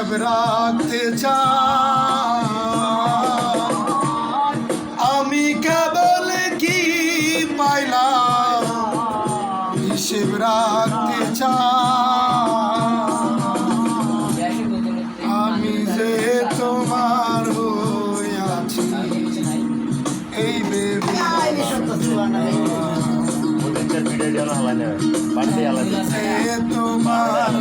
হিসেব রাখতে চাই আমি কেবল কি পাইলাম হিসেব রাখতে চাই আমি যে তোমার হইয়াছি এই ভেবে তোমার